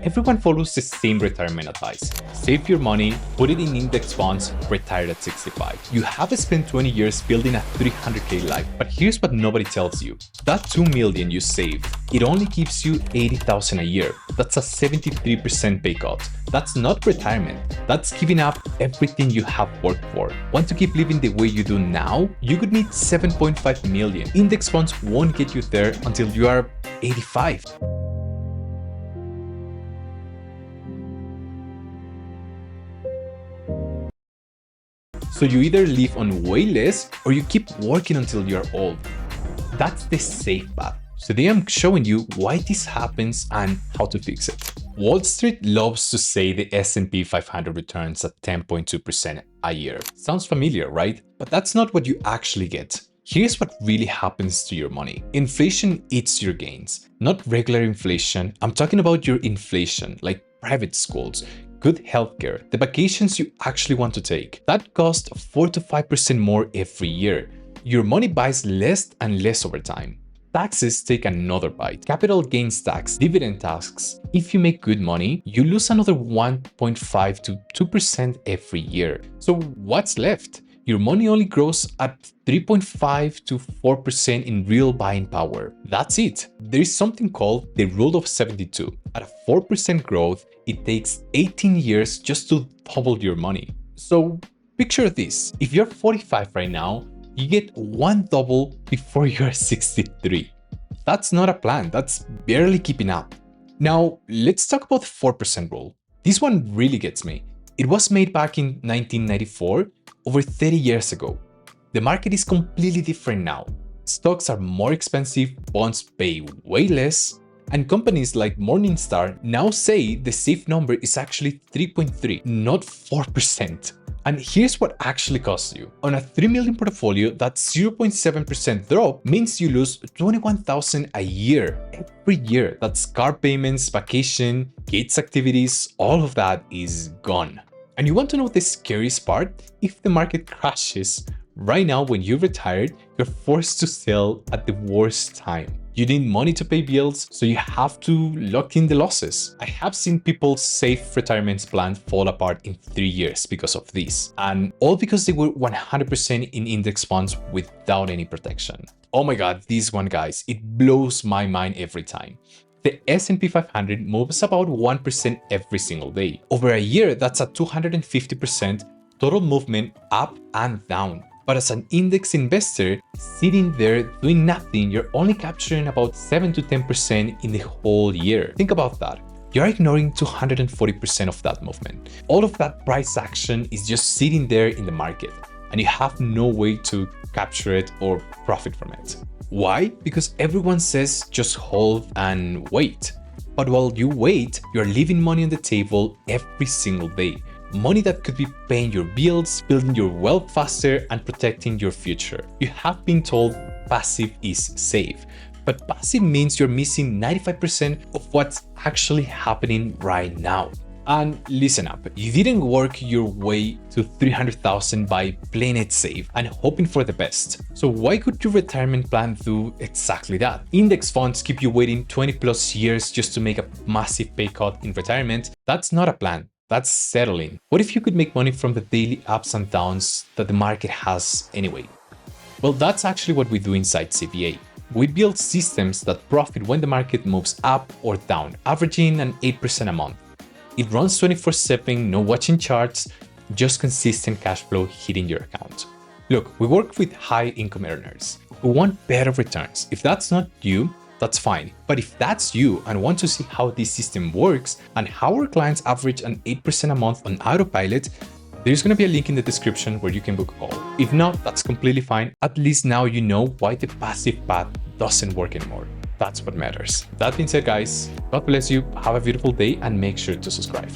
Everyone follows the same retirement advice. Save your money, put it in index funds, retire at 65. You have spent 20 years building a 300k life, but here's what nobody tells you. That 2 million you save, it only gives you 80,000 a year. That's a 73% pay cut. That's not retirement. That's giving up everything you have worked for. Want to keep living the way you do now? You could need 7.5 million. Index funds won't get you there until you are 85. So you either live on way less or you keep working until you're old. That's the safe path. So today I'm showing you why this happens and how to fix it. Wall Street loves to say the S&P 500 returns at 10.2% a year. Sounds familiar, right? But that's not what you actually get. Here's what really happens to your money. Inflation eats your gains, not regular inflation. I'm talking about your inflation, like private schools, good healthcare, the vacations you actually want to take. That costs 4 to 5% more every year. Your money buys less and less over time. Taxes take another bite. Capital gains tax, dividend tax. If you make good money, you lose another 1.5 to 2% every year. So what's left? Your money only grows at 3.5 to 4% in real buying power. That's it. There is something called the rule of 72. At a 4% growth, it takes 18 years just to double your money. So picture this. If you're 45 right now, you get one double before you're 63. That's not a plan. That's barely keeping up. Now, let's talk about the 4% rule. This one really gets me. It was made back in 1994, over 30 years ago. The market is completely different now. Stocks are more expensive, bonds pay way less, and companies like Morningstar now say the safe number is actually 3.3, not 4%. And here's what actually costs you. On a 3 million portfolio, that 0.7% drop means you lose 21,000 a year, every year. That's car payments, vacation, kids activities, all of that is gone. And you want to know the scariest part? If the market crashes, right now when you're retired, you're forced to sell at the worst time. You need money to pay bills, so you have to lock in the losses. I have seen people's safe retirement plan fall apart in 3 years because of this. And all because they were 100% in index funds without any protection. Oh my God, this one, guys, it blows my mind every time. The S&P 500 moves about 1% every single day. Over a year, that's a 250% total movement up and down. But as an index investor, sitting there doing nothing, you're only capturing about 7 to 10% in the whole year. Think about that. You're ignoring 240% of that movement. All of that price action is just sitting there in the market, and you have no way to capture it or profit from it. Why? Because everyone says just hold and wait. But while you wait, you're leaving money on the table every single day. Money that could be paying your bills, building your wealth faster, and protecting your future. You have been told passive is safe, but passive means you're missing 95% of what's actually happening right now. And listen up, you didn't work your way to 300,000 by playing it safe and hoping for the best. So why could your retirement plan do exactly that? Index funds keep you waiting 20 plus years just to make a massive pay cut in retirement. That's not a plan. That's settling. What if you could make money from the daily ups and downs that the market has anyway? Well, that's actually what we do inside CVA. We build systems that profit when the market moves up or down, averaging an 8% a month. It runs 24/7, no watching charts, just consistent cash flow hitting your account. Look, we work with high income earners who want better returns. If that's not you, that's fine. But if that's you and want to see how this system works and how our clients average an 8% a month on autopilot, there's going to be a link in the description where you can book a call. If not, that's completely fine. At least now you know why the passive path doesn't work anymore. That's what matters. That being said, guys, God bless you, have a beautiful day, and make sure to subscribe.